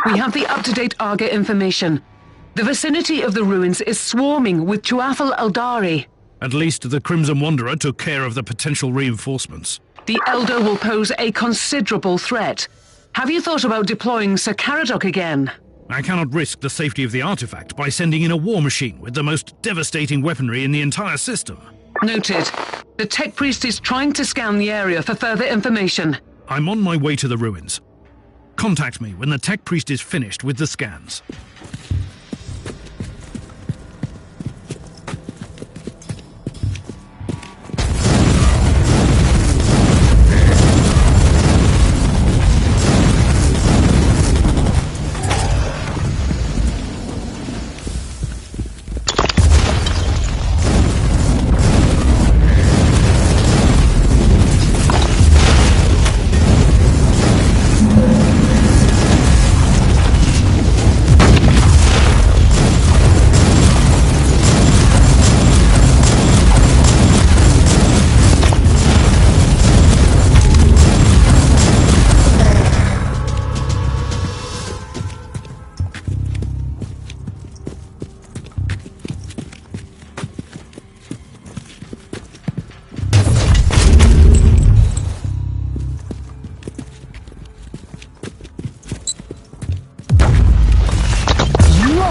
We have the up-to-date Arga information. The vicinity of the ruins is swarming with Tuathal Eldari. At least the Crimson Wanderer took care of the potential reinforcements. The Elder will pose a considerable threat. Have you thought about deploying Sir Caradoc again? I cannot risk the safety of the artifact by sending in a war machine with the most devastating weaponry in the entire system. Noted. The Tech Priest is trying to scan the area for further information. I'm on my way to the ruins. Contact me when the Tech Priest is finished with the scans.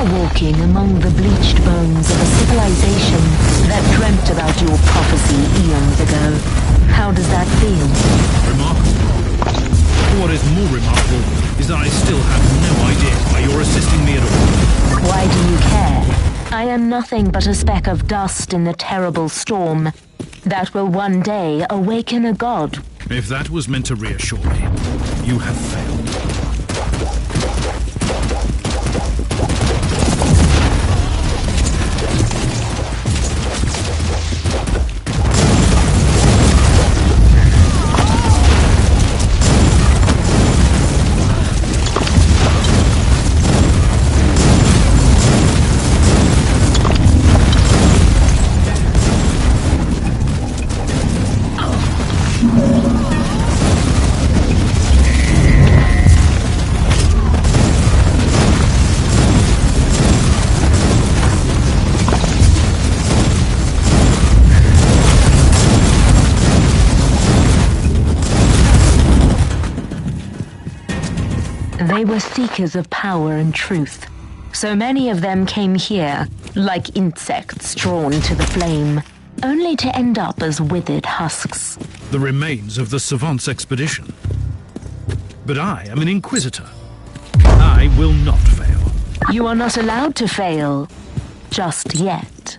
Walking among the bleached bones of a civilization that dreamt about your prophecy eons ago. How does that feel? Remarkable. What is more remarkable is that I still have no idea why you're assisting me at all. Why do you care? I am nothing but a speck of dust in the terrible storm that will one day awaken a god. If that was meant to reassure me, you have failed. They were seekers of power and truth. So many of them came here, like insects drawn to the flame, only to end up as withered husks. The remains of the Savant's expedition. But I am an Inquisitor. I will not fail. You are not allowed to fail. Just yet.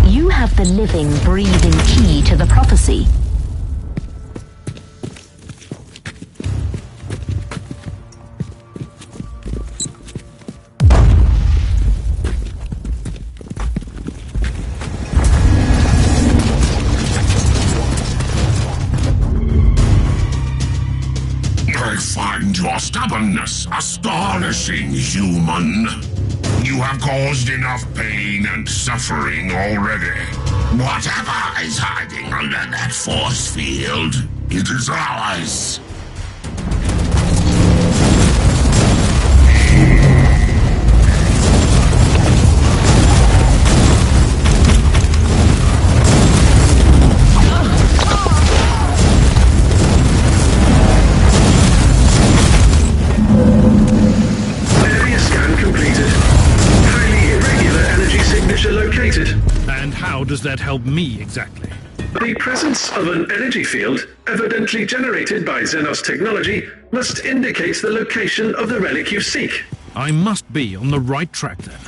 You have the living, breathing key to the prophecy. I find your stubbornness astonishing, human. You have caused enough pain and suffering already. Whatever is hiding under that force field, it is ours. And how does that help me exactly? The presence of an energy field, evidently generated by Xenos technology, must indicate the location of the relic you seek. I must be on the right track then.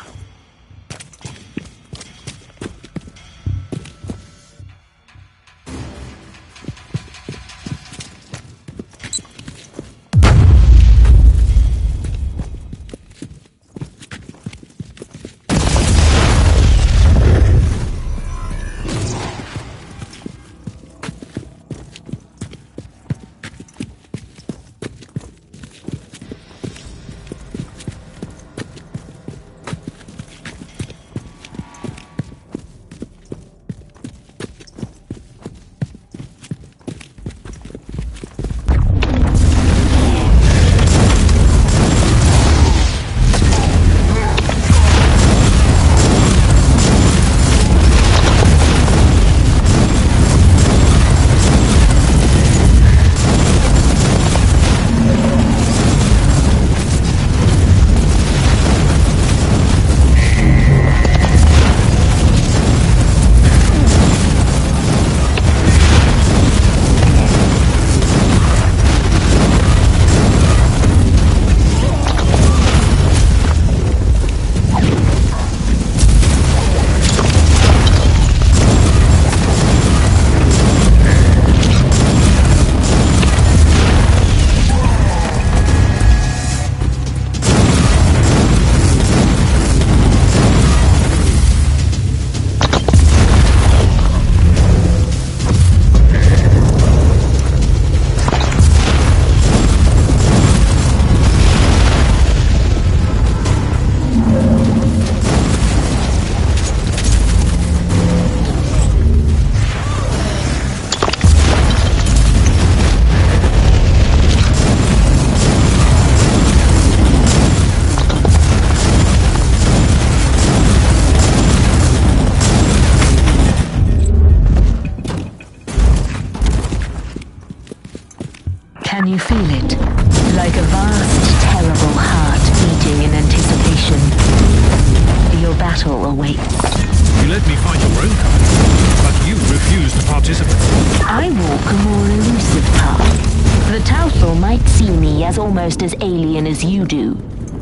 participate. I walk a more elusive path. The Tauthal might see me as almost as alien as you do,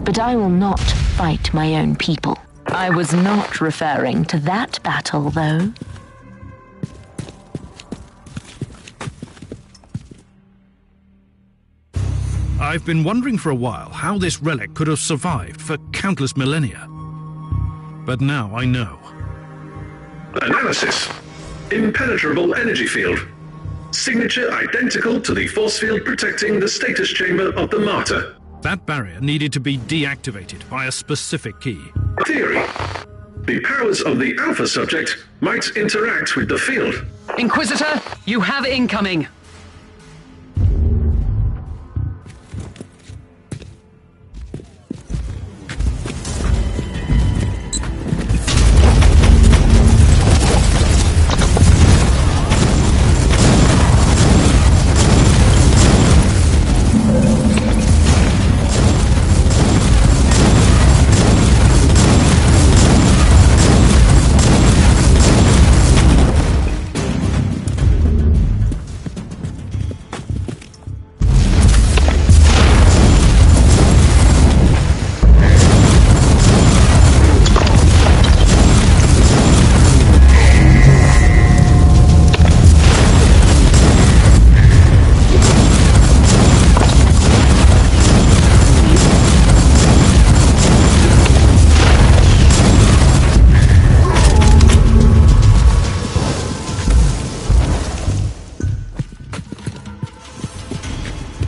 but I will not fight my own people. I was not referring to that battle, though. I've been wondering for a while how this relic could have survived for countless millennia. But now I know. Analysis. Impenetrable energy field. Signature identical to the force field protecting the status chamber of the Martyr. That barrier needed to be deactivated by a specific key. Theory. The powers of the Alpha subject might interact with the field. Inquisitor, you have incoming.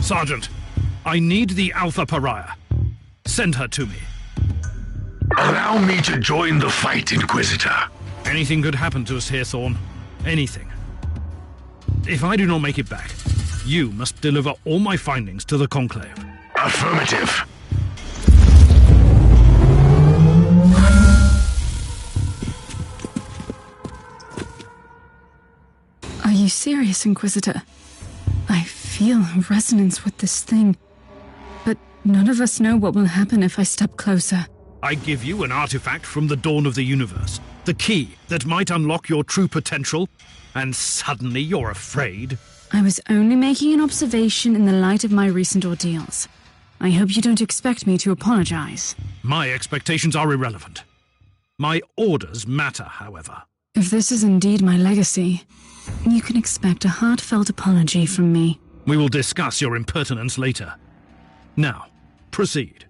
Sergeant, I need the Alpha Pariah. Send her to me. Allow me to join the fight, Inquisitor. Anything could happen to us here, Thorn. Anything. If I do not make it back, you must deliver all my findings to the Conclave. Affirmative. Are you serious, Inquisitor? I feel a resonance with this thing, but none of us know what will happen if I step closer. I give you an artifact from the dawn of the universe, the key that might unlock your true potential, and suddenly you're afraid? I was only making an observation in the light of my recent ordeals. I hope you don't expect me to apologize. My expectations are irrelevant. My orders matter, however. If this is indeed my legacy, you can expect a heartfelt apology from me. We will discuss your impertinence later. Now, proceed.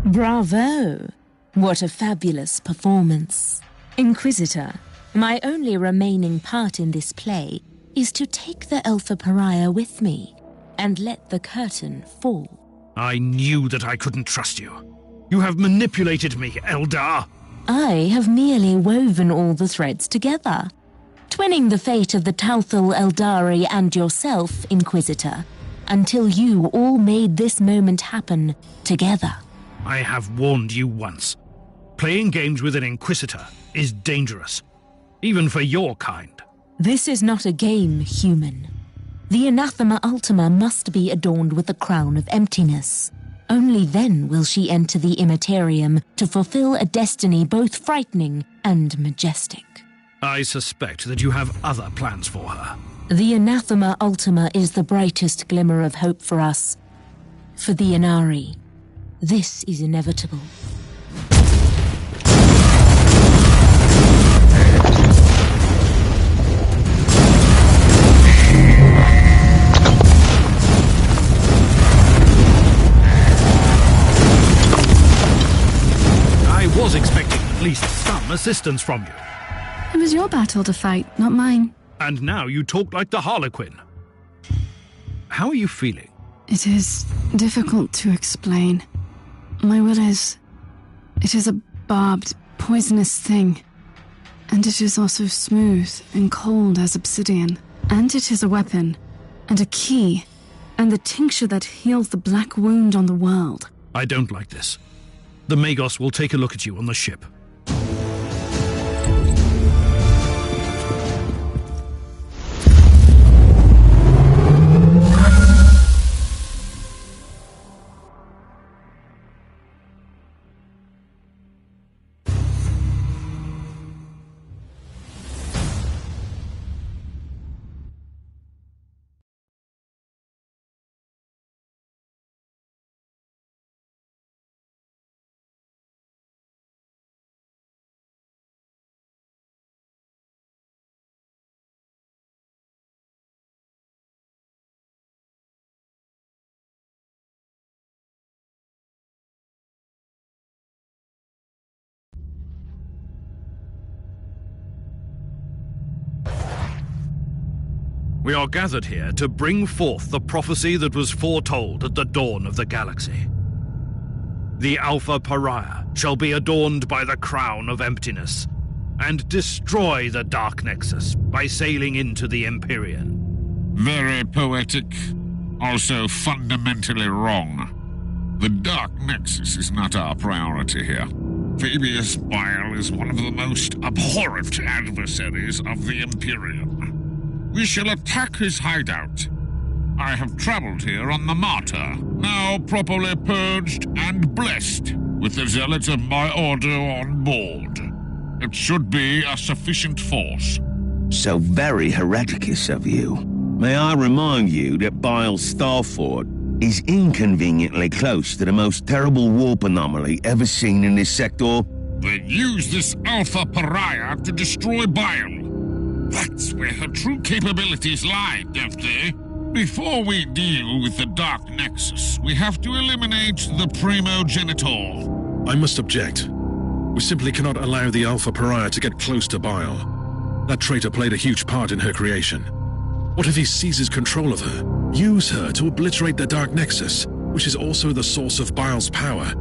Bravo! What a fabulous performance. Inquisitor, my only remaining part in this play is to take the Alpha Pariah with me and let the curtain fall. I knew that I couldn't trust you. You have manipulated me, Eldar. I have merely woven all the threads together, twinning the fate of the Tauthal Eldari and yourself, Inquisitor, until you all made this moment happen together. I have warned you once. Playing games with an Inquisitor is dangerous, even for your kind. This is not a game, human. The Anathema Ultima must be adorned with the crown of emptiness. Only then will she enter the Immaterium to fulfill a destiny both frightening and majestic. I suspect that you have other plans for her. The Anathema Ultima is the brightest glimmer of hope for us. For the Inari, this is inevitable. I was expecting at least some assistance from you. It was your battle to fight, not mine. And now you talk like the Harlequin. How are you feeling? It is difficult to explain. My will is... It is a barbed, poisonous thing. And it is also smooth and cold as obsidian. And it is a weapon, and a key, and the tincture that heals the black wound on the world. I don't like this. The Magos will take a look at you on the ship. We are gathered here to bring forth the prophecy that was foretold at the dawn of the galaxy. The Alpha Pariah shall be adorned by the crown of emptiness, and destroy the Dark Nexus by sailing into the Empyrean. Very poetic, also fundamentally wrong. The Dark Nexus is not our priority here. Fabius Bile is one of the most abhorrent adversaries of the Empyrean. We shall attack his hideout. I have traveled here on the Martyr, now properly purged and blessed, with the zealots of my order on board. It should be a sufficient force. So very hereticus of you. May I remind you that Bile's Starfort is inconveniently close to the most terrible warp anomaly ever seen in this sector? They use this Alpha Pariah to destroy Bile. That's where her true capabilities lie, don't they? Before we deal with the Dark Nexus, we have to eliminate the Primogenitor. I must object. We simply cannot allow the Alpha Pariah to get close to Bile. That traitor played a huge part in her creation. What if he seizes control of her? Use her to obliterate the Dark Nexus, which is also the source of Bile's power.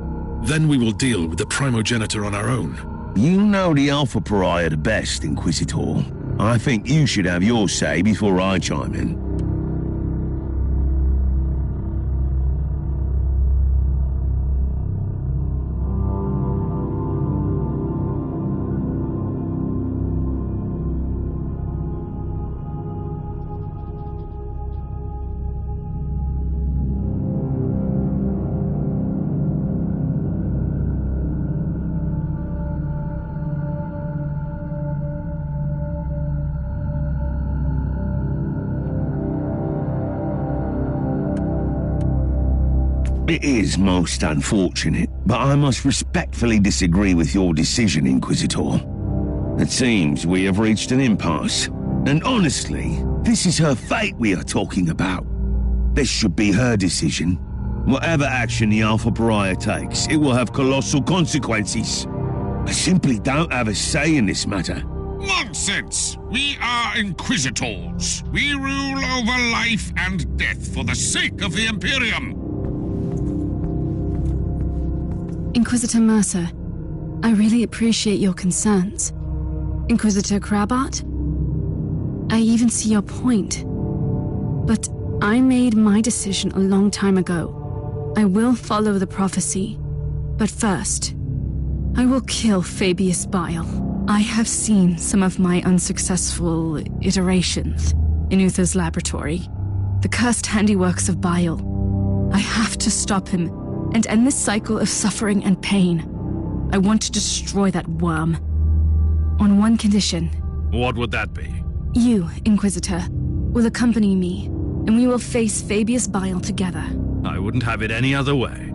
Then we will deal with the Primogenitor on our own. You know the Alpha Pariah the best, Inquisitor. I think you should have your say before I chime in. It is most unfortunate, but I must respectfully disagree with your decision, Inquisitor. It seems we have reached an impasse, and honestly, this is her fate we are talking about. This should be her decision. Whatever action the Alpha Pariah takes, it will have colossal consequences. I simply don't have a say in this matter. Nonsense! We are Inquisitors. We rule over life and death for the sake of the Imperium. Inquisitor Mercer, I really appreciate your concerns. Inquisitor Crabart, I even see your point. But I made my decision a long time ago. I will follow the prophecy. But first, I will kill Fabius Bile. I have seen some of my unsuccessful iterations in Uther's laboratory. The cursed handiworks of Bile. I have to stop him and end this cycle of suffering and pain. I want to destroy that worm. On one condition. What would that be? You, Inquisitor, will accompany me, and we will face Fabius Bile together. I wouldn't have it any other way.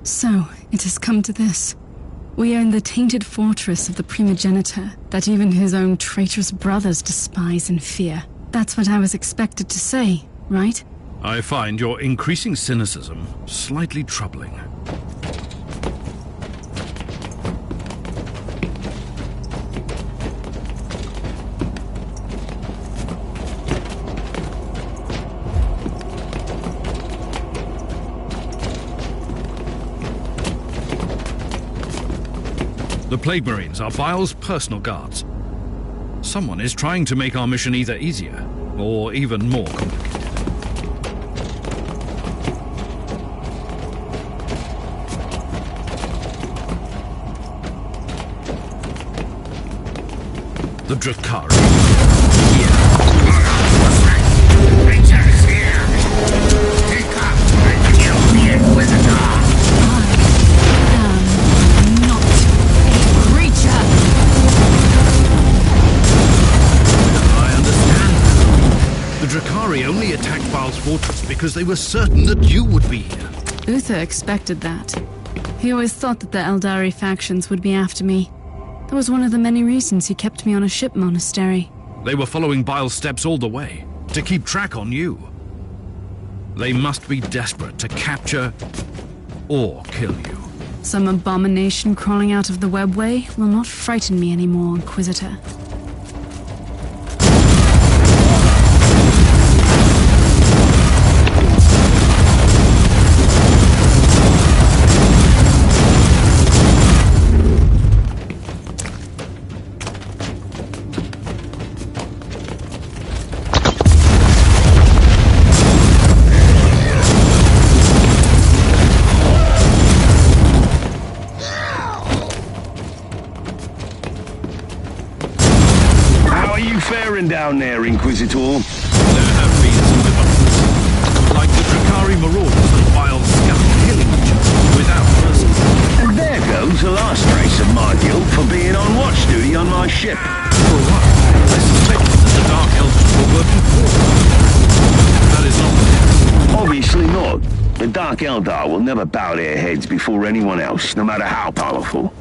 So, It has come to this. We are in the tainted fortress of the primogenitor that even his own traitorous brothers despise and fear. That's what I was expected to say, right? I find your increasing cynicism slightly troubling. The Plague Marines are Bile's personal guards. Someone is trying to make our mission either easier, or even more complicated. The Drakari. Creatures here! Take up and kill the Inquisitor! The Drakari only attacked Bile's fortress because they were certain that you would be here. Uther expected that. He always thought that the Eldari factions would be after me. That was one of the many reasons he kept me on a ship monastery. They were following Bile's steps all the way, to keep track on you. They must be desperate to capture or kill you. Some abomination crawling out of the webway will not frighten me anymore, Inquisitor. Down there, Inquisitor. There have been some developments, like the Drakari marauders and Bile's scum killing each other without mercy. And there goes the last trace of my guilt for being on watch duty on my ship. For a while, I suspected that the Dark Elders were working for them. That is not the case. Obviously not. The Dark Eldar will never bow their heads before anyone else, no matter how powerful.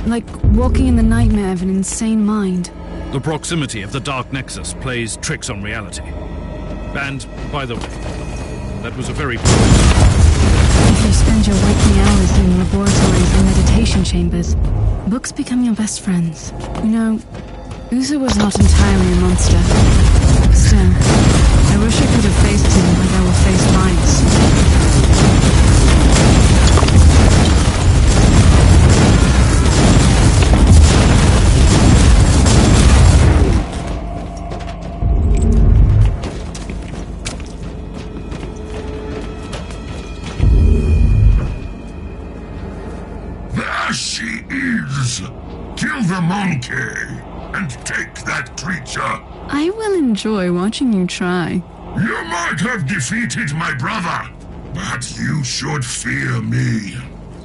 Like walking in the nightmare of an insane mind. The proximity of the Dark Nexus plays tricks on reality. And, by the way, that was a very... If you spend your waking hours in laboratories and meditation chambers, books become your best friends. You know, Uther was not entirely a monster. Still, I wish I could have faced him like I will face lions. She is. Kill the monkey and take that creature. I will enjoy watching you try. You might have defeated my brother, but you should fear me.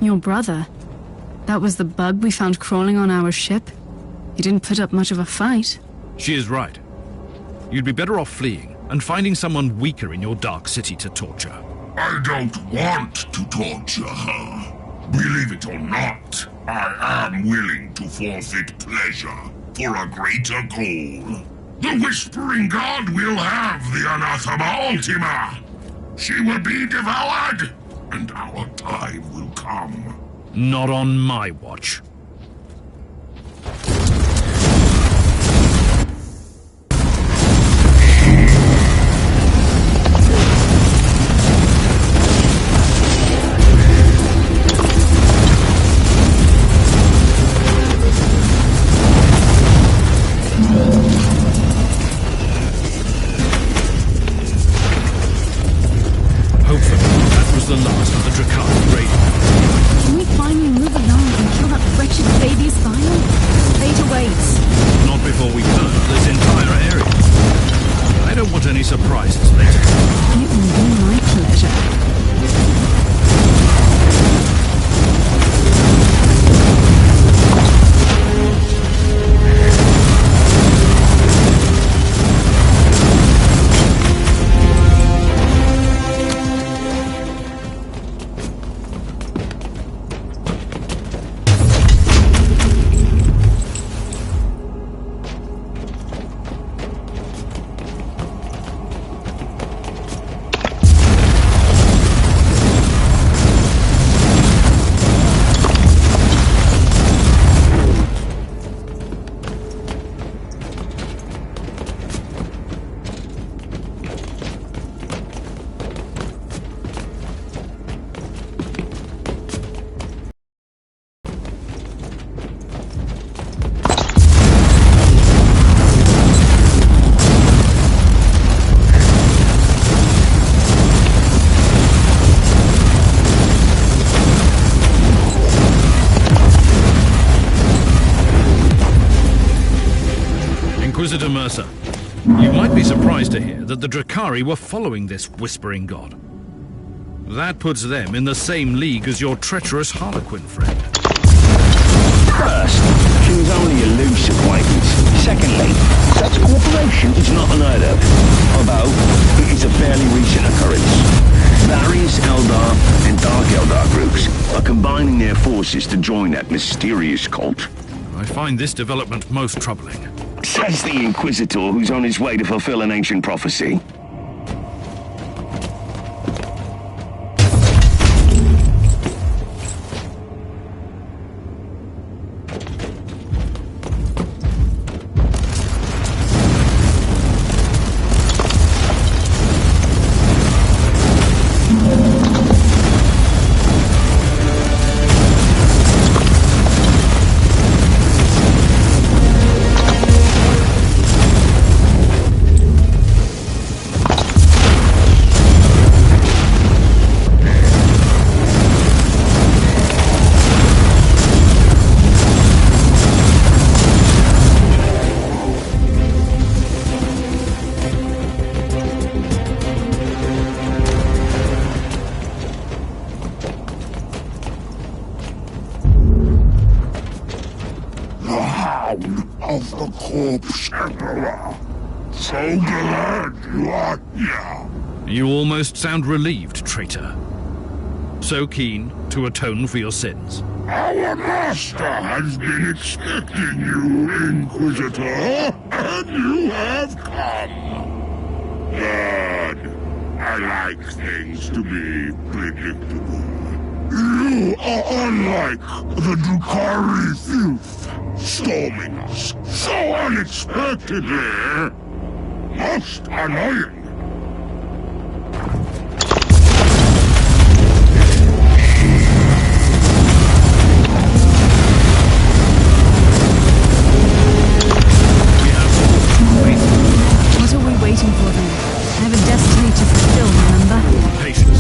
Your brother? That was the bug we found crawling on our ship? He didn't put up much of a fight. She is right. You'd be better off fleeing and finding someone weaker in your dark city to torture. I don't want to torture her. Believe it or not, I am willing to forfeit pleasure for a greater goal. The Whispering God will have the Anathema Ultima. She will be devoured, and our time will come. Not on my watch. Hopefully, that was the last of the Drakari raiding. Can we finally move along and kill that wretched baby's bile? Fate awaits. Not before we burn this entire area. I don't want any surprises later. It will be my pleasure. Inquisitor Mercer, you might be surprised to hear that the Drakari were following this whispering god. That puts them in the same league as your treacherous Harlequin friend. First, she was only a loose acquaintance. Secondly, such cooperation is not unheard of, although it is a fairly recent occurrence. Various Eldar and Dark Eldar groups are combining their forces to join that mysterious cult. I find this development most troubling. Says the Inquisitor who's on his way to fulfill an ancient prophecy. Of the corpse, Emperor. So glad you are here. You almost sound relieved, traitor. So keen to atone for your sins. Our master has been expecting you, Inquisitor, and you have come. Good. I like things to be predictable. You are unlike the Drakari filth, storming us so unexpectedly. Most annoying. What are we waiting for then? I have a destiny to fulfill, remember? Patience.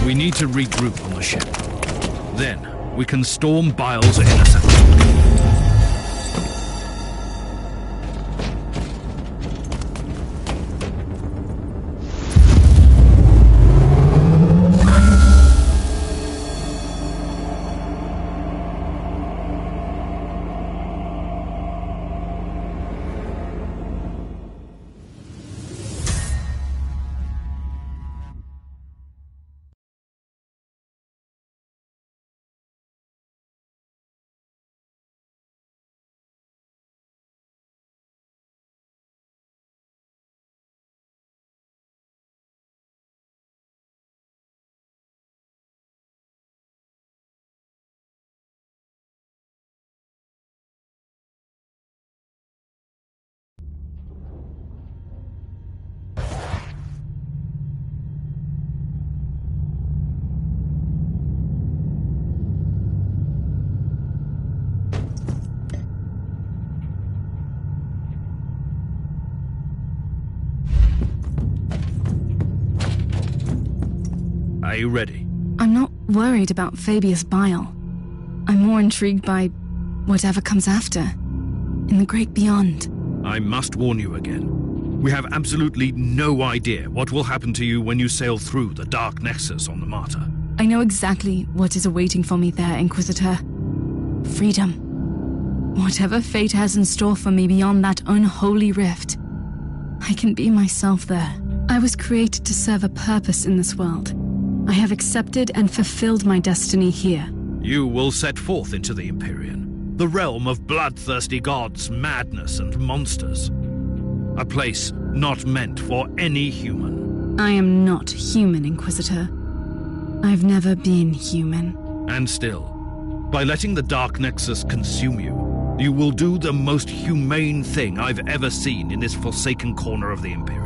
We need to regroup on the ship. Then, we can storm Bile's inner sanctum. Are you ready? I'm not worried about Fabius Bile. I'm more intrigued by whatever comes after, in the great beyond. I must warn you again. We have absolutely no idea what will happen to you when you sail through the Dark Nexus on the Martyr. I know exactly what is awaiting for me there, Inquisitor. Freedom. Whatever fate has in store for me beyond that unholy rift, I can be myself there. I was created to serve a purpose in this world. I have accepted and fulfilled my destiny here. You will set forth into the Empyrean, the realm of bloodthirsty gods, madness, and monsters. A place not meant for any human. I am not human, Inquisitor. I've never been human. And still, by letting the Dark Nexus consume you, you will do the most humane thing I've ever seen in this forsaken corner of the Imperium.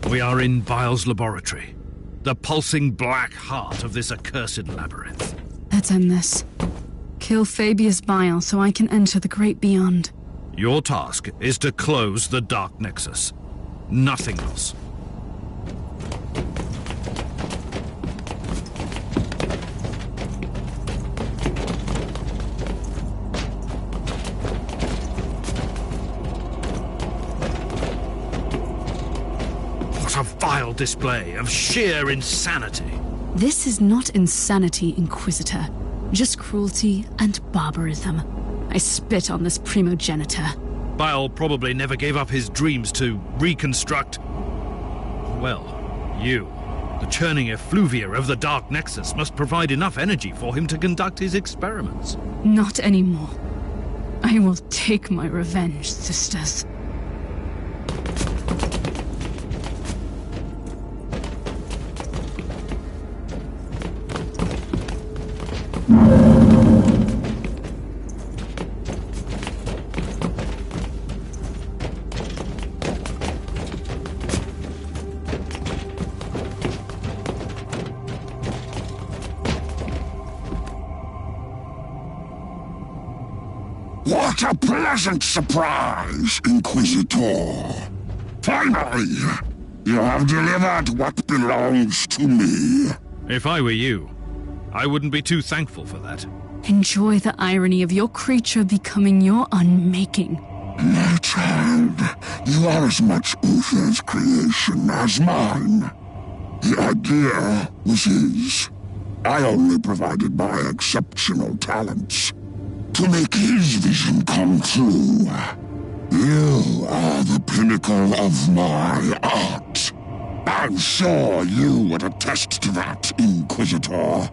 We are in Bile's laboratory, the pulsing black heart of this accursed labyrinth. Let's end this. Kill Fabius Bile so I can enter the great beyond. Your task is to close the Dark Nexus. Nothing else. What a vile display of sheer insanity. This is not insanity, Inquisitor. Just cruelty and barbarism. I spit on this primogenitor. Bile probably never gave up his dreams to reconstruct... well, you. The churning effluvia of the Dark Nexus must provide enough energy for him to conduct his experiments. Not anymore. I will take my revenge, sisters. What a pleasant surprise, Inquisitor! Finally, you have delivered what belongs to me. If I were you, I wouldn't be too thankful for that. Enjoy the irony of your creature becoming your unmaking. My child, you are as much Uther's creation as mine. The idea was his. I only provided my exceptional talents to make his vision come true. You are the pinnacle of my art. I'm sure you would attest to that, Inquisitor.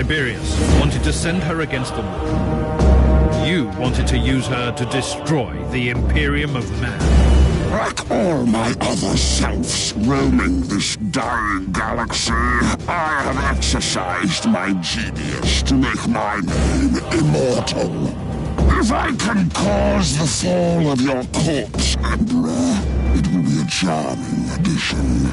Tiberius wanted to send her against the wall. You wanted to use her to destroy the Imperium of Man. Like all my other selves roaming this dying galaxy, I have exercised my genius to make my name immortal. If I can cause the fall of your corpse, Emperor, it will be a charming addition.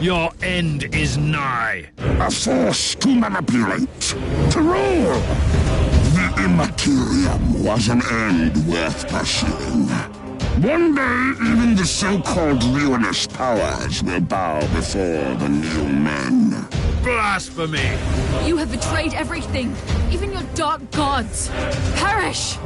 Your end is nigh. A force to manipulate, to rule. The Immaterium was an end worth pursuing. One day, even the so-called ruinous powers will bow before the new men. Blasphemy! You have betrayed everything, even your dark gods. Perish!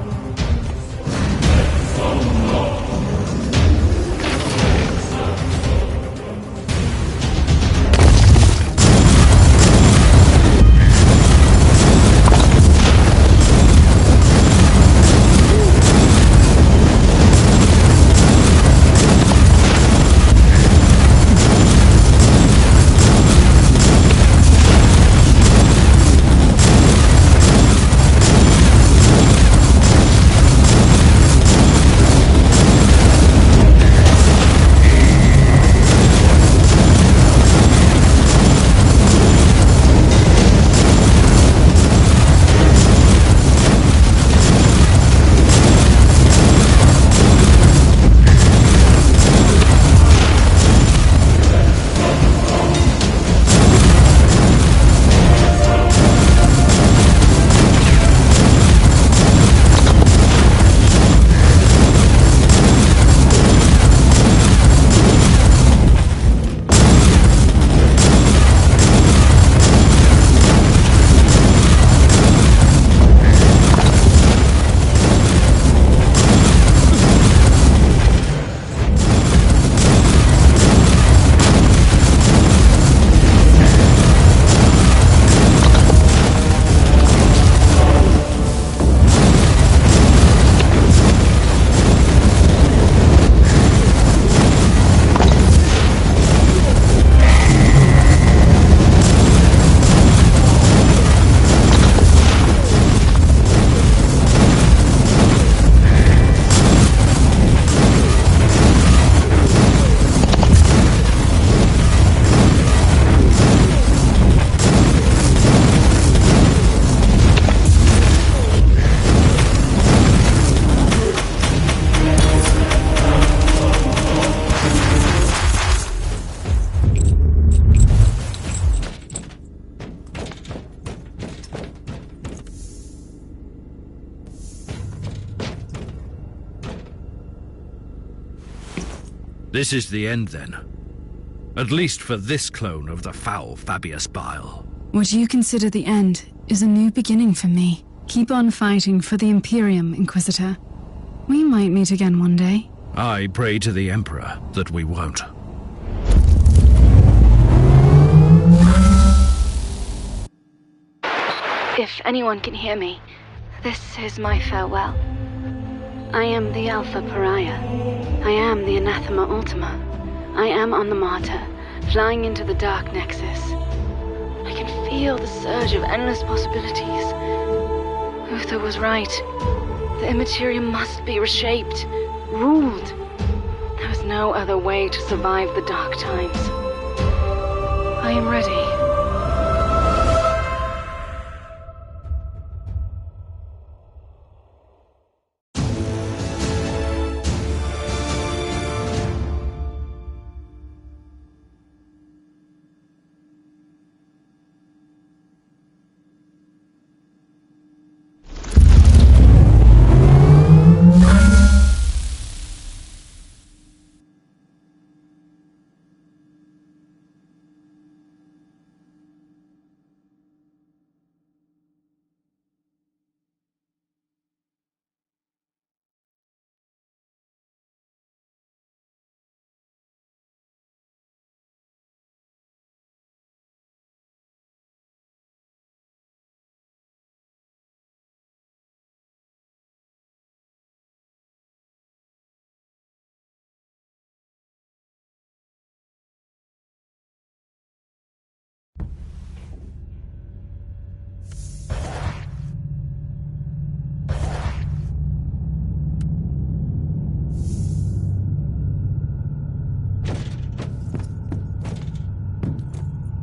This is the end, then. At least for this clone of the foul Fabius Bile. What you consider the end is a new beginning for me. Keep on fighting for the Imperium, Inquisitor. We might meet again one day. I pray to the Emperor that we won't. If anyone can hear me, this is my farewell. I am the Alpha Pariah. I am the Anathema Ultima. I am on the Martyr, flying into the Dark Nexus. I can feel the surge of endless possibilities. Uther was right. The Immaterium must be reshaped, ruled. There is no other way to survive the dark times. I am ready.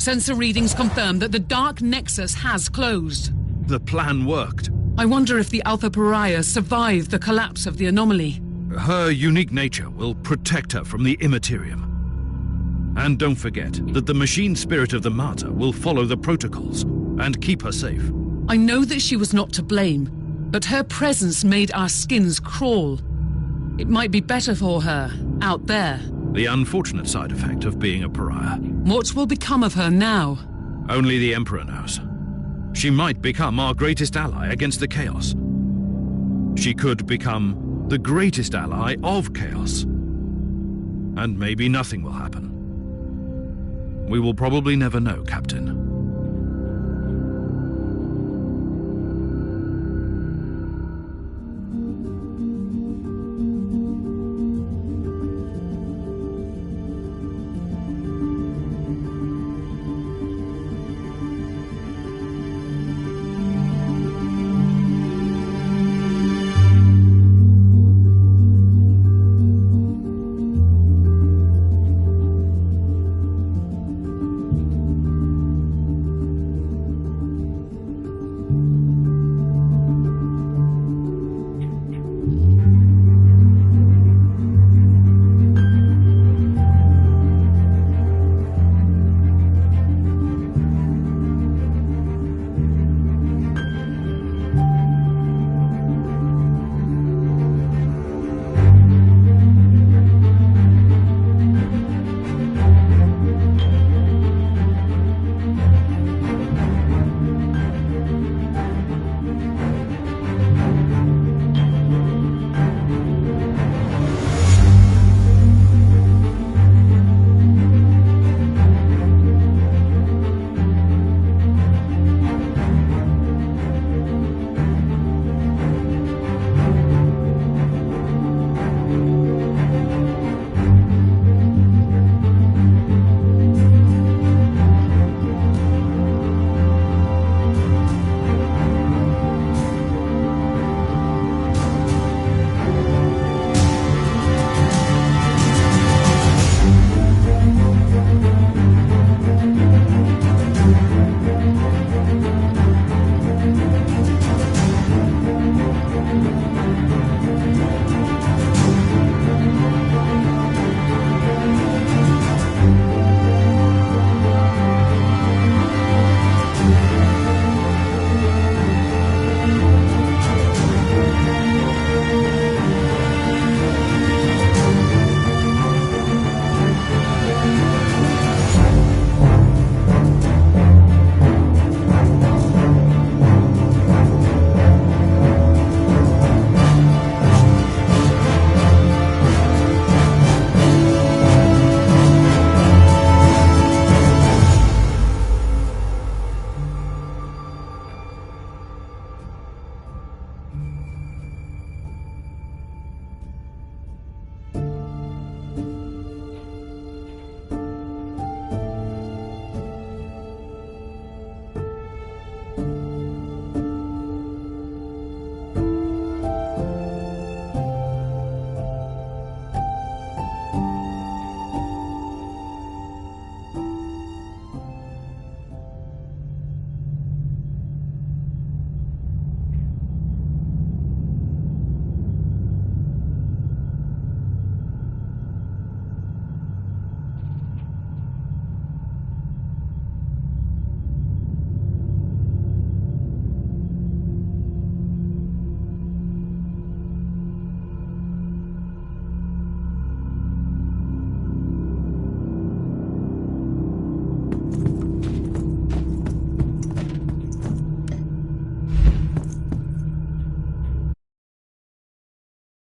Sensor readings confirm that the Dark Nexus has closed. The plan worked. I wonder if the Alpha Pariah survived the collapse of the anomaly. Her unique nature will protect her from the Immaterium. And don't forget that the machine spirit of the Martyr will follow the protocols and keep her safe. I know that she was not to blame, but her presence made our skins crawl. It might be better for her out there. The unfortunate side effect of being a pariah. What will become of her now? Only the Emperor knows. She might become our greatest ally against the Chaos. She could become the greatest ally of Chaos. And maybe nothing will happen. We will probably never know, Captain.